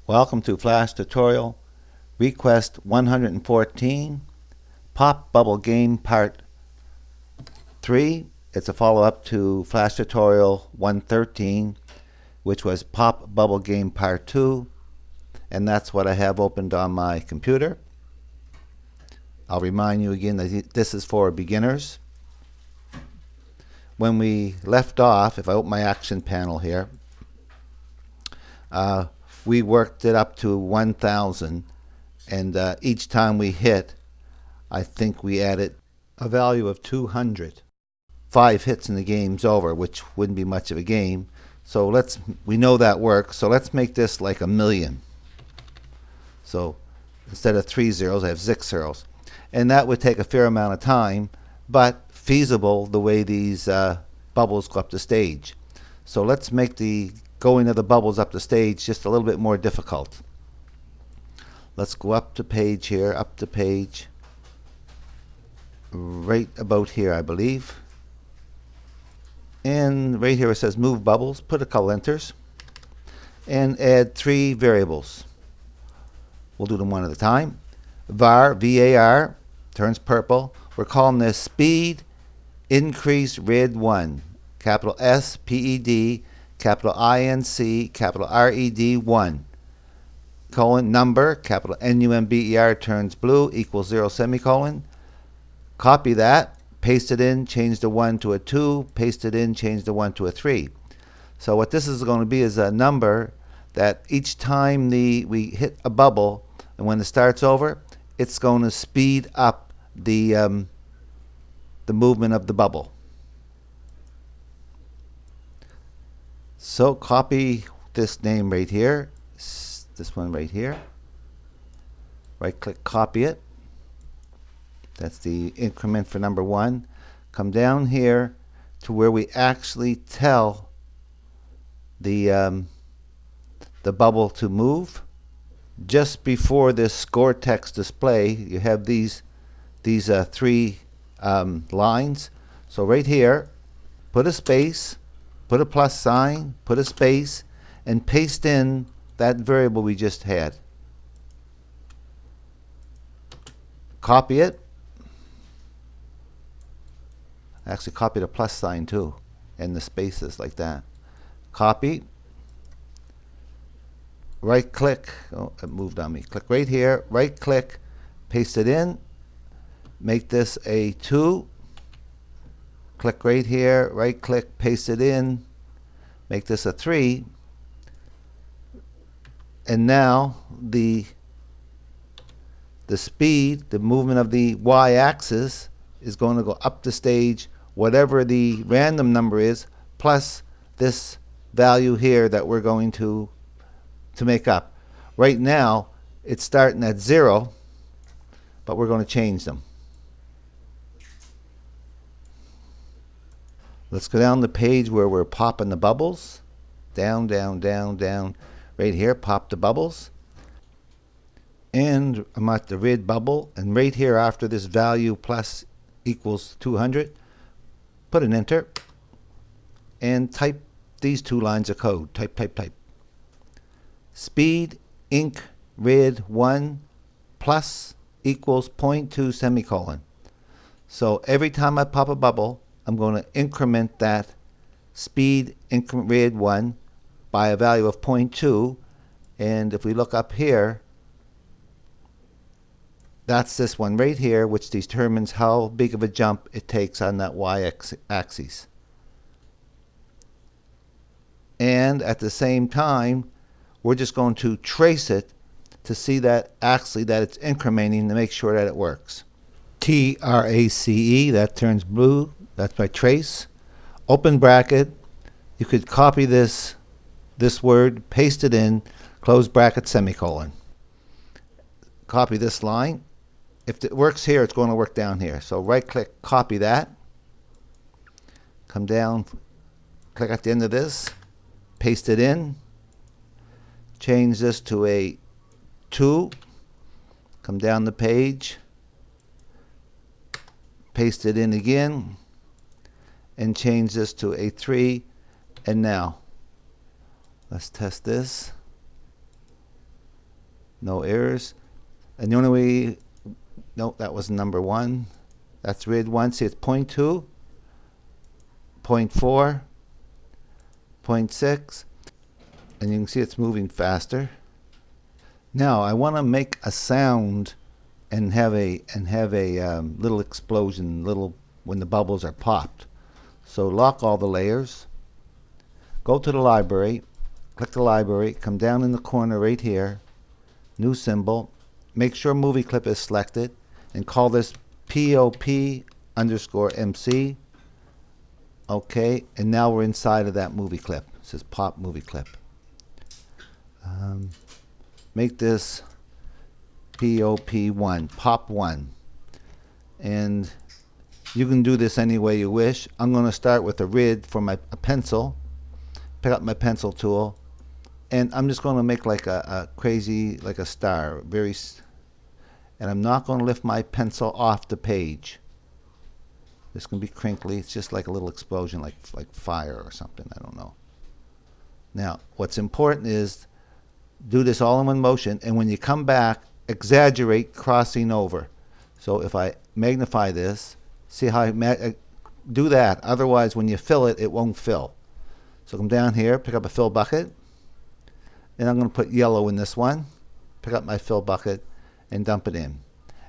Welcome to Flash Tutorial Request 114 Pop Bubble Game Part 3. It's a follow-up to Flash Tutorial 113, which was Pop Bubble Game Part 2, and that's what I have opened on my computer. I'll remind you again that this is for beginners. When we left off, if I open my action panel here, we worked it up to 1,000, and each time we hit, I think we added a value of 200. 5 hits and the game's over, which wouldn't be much of a game. So we know that works, so let's make this like 1,000,000. So instead of 3 zeros, I have 6 zeros. And that would take a fair amount of time, but feasible the way these bubbles go up the stage. So let's make the going of the bubbles up the stage just a little bit more difficult. Let's go up the page here, up the page, right about here, I believe. And right here it says move bubbles. Put a couple enters and add 3 variables. We'll do them one at a time. var, VAR, turns purple. We're calling this speed increase red 1. Capital S, PED, capital INC, capital RED 1. Colon, number, capital NUMBER, turns blue, equals 0, semicolon. Copy that, paste it in, change the 1 to a 2, paste it in, change the 1 to a 3. So what this is going to be is a number that each time we hit a bubble, and when it starts over, it's going to speed up the movement of the bubble. So copy this name right here, this one right here. Right click, copy it. That's the increment for number 1. Come down here to where we actually tell the bubble to move. Just before this score text display, you have these 3 lines. So right here, put a space, put a plus sign, put a space, and paste in that variable we just had. Copy it. Actually copy the plus sign too, and the spaces like that. Copy. Right click, oh, it moved on me. Click right here, right click, paste it in. Make this a 2. Click right here, right click, paste it in. Make this a 3. And now the speed, the movement of the y-axis is going to go up the stage, whatever the random number is, plus this value here that we're going to make up. Right now, it's starting at 0, but we're going to change them. Let's go down the page where we're popping the bubbles. Down, down, down, down. Right here, pop the bubbles. And I'm at the red bubble. And right here, after this value plus equals 200, put an enter. And type these 2 lines of code. Type, type, type. Speed inc red 1 plus equals 0.2 semicolon. So every time I pop a bubble, I'm going to increment that speed increment red 1 by a value of 0.2. And if we look up here, that's this one right here, which determines how big of a jump it takes on that y-axis. And at the same time, we're just going to trace it to see that actually that it's incrementing to make sure that it works. TRACE, that turns blue. That's my trace. Open bracket. You could copy this word, paste it in, close bracket, semicolon. Copy this line. If it works here, it's going to work down here. So right click, copy that. Come down, click at the end of this, paste it in. Change this to a 2. Come down the page, paste it in again, and change this to a 3. And now let's test this. No errors. And the only way, no, that was number 1. That's RID 1. See, it's 0.2, 0.4, 0.6, and you can see it's moving faster. Now I want to make a sound and have a little explosion, when the bubbles are popped. So lock all the layers. Go to the library, click the library, come down in the corner right here, new symbol. Make sure movie clip is selected, and call this POP_MC. Okay, and now we're inside of that movie clip. It says pop movie clip. Make this POP1, pop 1. And you can do this any way you wish. I'm going to start with a RID for a pencil. Pick up my pencil tool, and I'm just going to make like a crazy, like a star, and I'm not going to lift my pencil off the page. This can be crinkly. It's just like a little explosion, like fire or something. I don't know. Now, what's important is do this all in one motion, and when you come back, exaggerate crossing over. So if I magnify this, see how I do that. Otherwise, when you fill it, it won't fill. So come down here, pick up a fill bucket, and I'm going to put yellow in this one. Pick up my fill bucket and dump it in.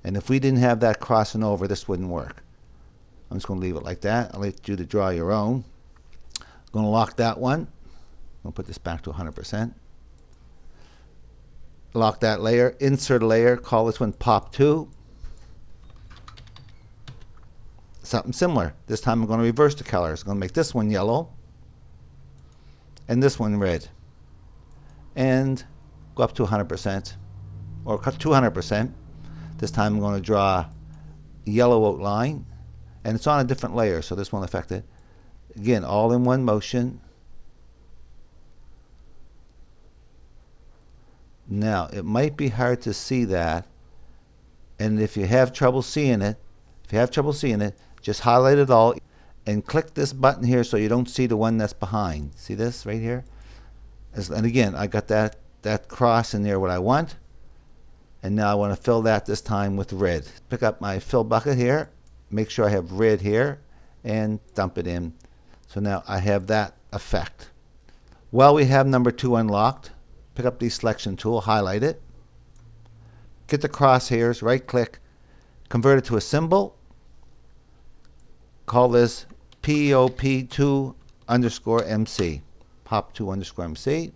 And if we didn't have that crossing over, this wouldn't work. I'm just going to leave it like that. I'll let you to draw your own. I'm going to lock that one. I'm going to put this back to 100%. Lock that layer, insert a layer, call this one Pop 2. Something similar. This time I'm going to reverse the colors. I'm going to make this one yellow and this one red. And go up to 100%, or cut 200%. This time I'm going to draw a yellow outline, and it's on a different layer, so this won't affect it. Again, all in one motion. Now, it might be hard to see that, and if you have trouble seeing it, just highlight it all and click this button here so you don't see the one that's behind. See this right here? And again, I got that cross in there what I want, and now I want to fill that this time with red. Pick up my fill bucket here, make sure I have red here, and dump it in. So now I have that effect. While we have number 2 unlocked, pick up the selection tool, highlight it, get the crosshairs, right click, convert it to a symbol, call this POP2_MC, pop2_MC,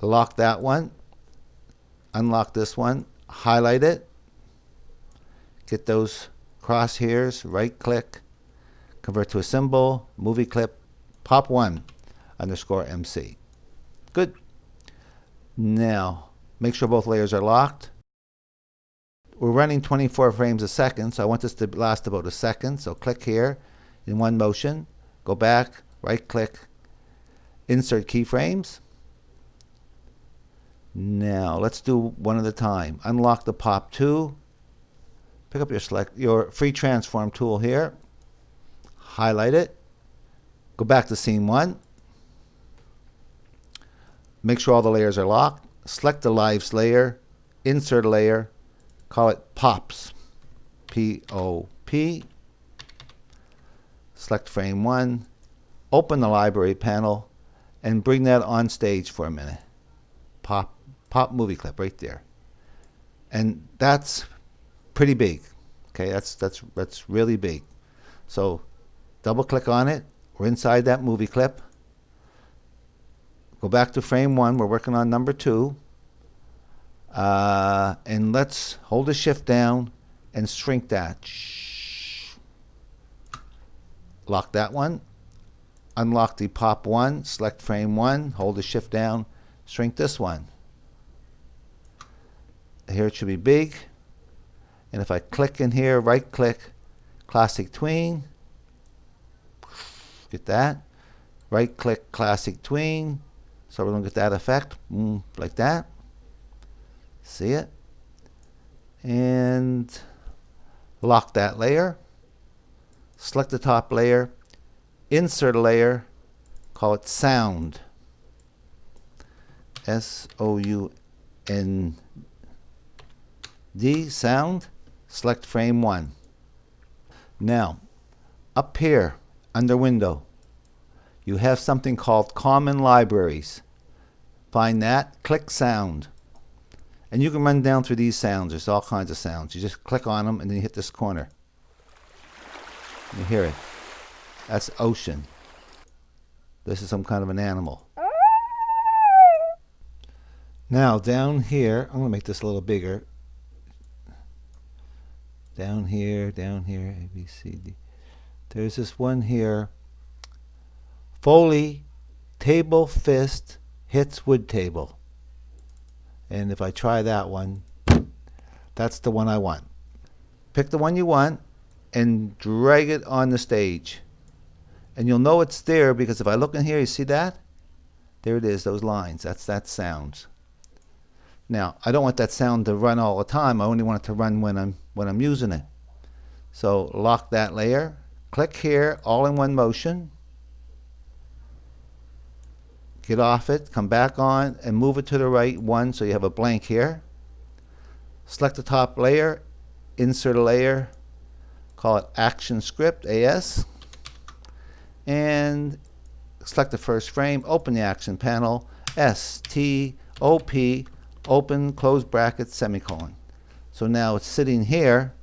lock that one, unlock this one, highlight it, get those crosshairs, right click, convert to a symbol, movie clip, pop1_MC. Good. Now, make sure both layers are locked. We're running 24 frames a second, so I want this to last about a second. So click here in one motion, go back, right click, insert keyframes. Now, let's do one at a time. Unlock the Pop 2. Pick up your free transform tool here. Highlight it. Go back to scene 1. Make sure all the layers are locked. Select the lives layer, insert a layer, call it Pops, P-O-P. Select frame 1, open the library panel, and bring that on stage for a minute. Pop movie clip right there. And that's pretty big. Okay, that's really big. So double click on it. We're inside that movie clip. Go back to frame 1. We're working on number 2. And let's hold the shift down and shrink that. Lock that one. Unlock the Pop 1. Select frame 1. Hold the shift down. Shrink this one. Here it should be big. And if I click in here, right click, Classic Tween. Get that. Right click, Classic Tween. So we're going to get that effect, like that. See it? And lock that layer. Select the top layer. Insert a layer. Call it Sound. S-O-U-N-D. and D, sound, select frame 1. Now, up here, under Window, you have something called Common Libraries. Find that, click Sound. And you can run down through these sounds. There's all kinds of sounds. You just click on them and then you hit this corner. You hear it. That's ocean. This is some kind of an animal. Now, down here, I'm going to make this a little bigger. Down here, A, B, C, D. There's this one here. Foley, table, fist, hits wood table. And if I try that one, that's the one I want. Pick the one you want and drag it on the stage. And you'll know it's there because if I look in here, you see that? There it is, those lines. That's that sound. Now, I don't want that sound to run all the time. I only want it to run when I'm using it. So lock that layer. Click here, all in one motion. Get off it, come back on, and move it to the right one so you have a blank here. Select the top layer, insert a layer, call it Action Script, AS, and select the first frame, open the action panel, STOP, open, close bracket, semicolon. So now it's sitting here,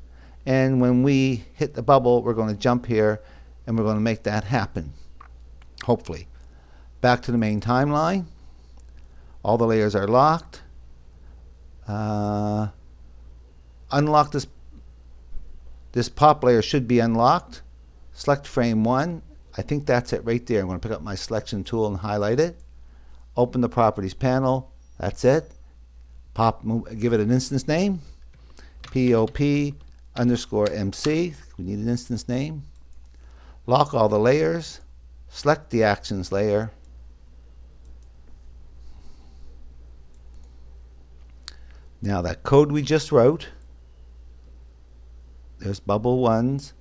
and when we hit the bubble, we're going to jump here, and we're going to make that happen, hopefully. Back to the main timeline. All the layers are locked. Unlock this pop layer should be unlocked. Select frame 1. I think that's it right there. I'm going to pick up my selection tool and highlight it. Open the properties panel. That's it. Give it an instance name. POP_MC. We need an instance name. Lock all the layers. Select the actions layer. Now that code we just wrote, there's bubble 1s.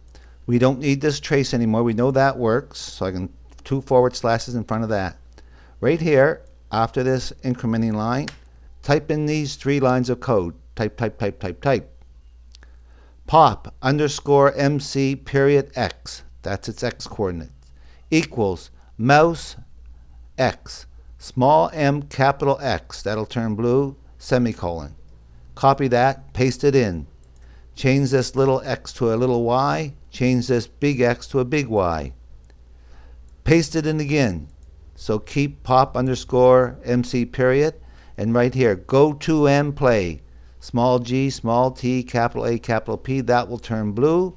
We don't need this trace anymore. We know that works. So I can 2 forward slashes in front of that. Right here, after this incrementing line, type in these 3 lines of code. Type. Pop_MC period X. That's its X coordinate. Equals mouse X. Small m capital X. That'll turn blue. Semicolon. Copy that, paste it in. Change this little x to a little y. Change this big X to a big Y. Paste it in again. So keep pop_MC period. And right here, go to M play. Small g, small t, capital A, capital P. That will turn blue.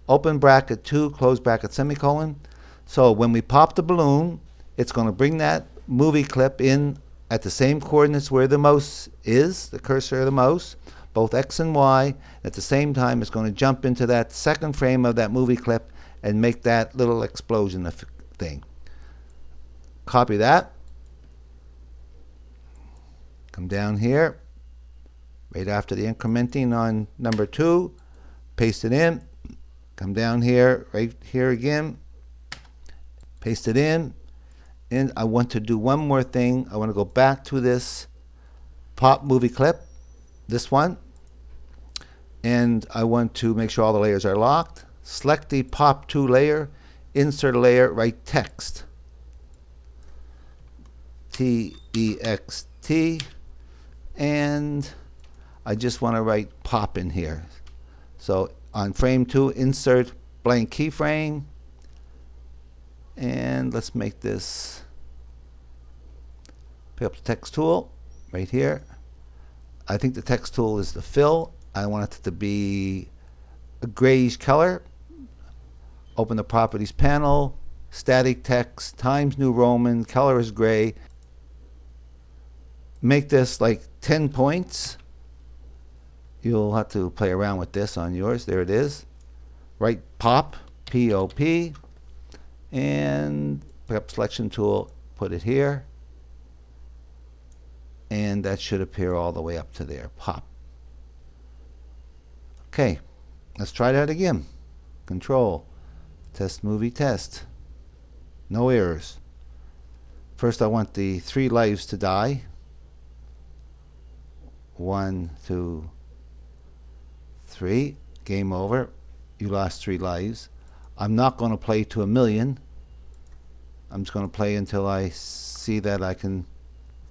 Open bracket 2, close bracket, semicolon. So when we pop the balloon, it's going to bring that movie clip in at the same coordinates where the mouse is, the cursor of the mouse, both X and Y. At the same time, it's going to jump into that second frame of that movie clip and make that little explosion thing. Copy that. Come down here, right after the incrementing on number 2, paste it in. Come down here, right here again, paste it in. And I want to do one more thing. I want to go back to this pop movie clip, this one, and I want to make sure all the layers are locked. Select the pop 2 layer, insert a layer, write text, TEXT, and I just want to write pop in here. So on frame 2, insert blank keyframe. And let's make this, pick up the text tool right here. I think the text tool is the fill. I want it to be a grayish color. Open the properties panel, static text, Times New Roman, color is gray. Make this like 10 points. You'll have to play around with this on yours. There it is. Write pop, P-O-P. And pick up selection tool, put it here, and that should appear all the way up to there. Pop. Okay, let's try that again. Control, test movie, test. No errors. First I want the 3 lives to die. 1, 2, 3. Game over. You lost 3 lives. I'm not going to play to 1,000,000. I'm just going to play until I see that I can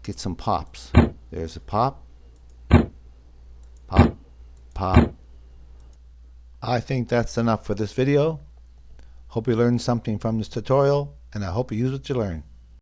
get some pops. There's a pop. Pop. Pop. I think that's enough for this video. Hope you learned something from this tutorial, and I hope you use what you learned.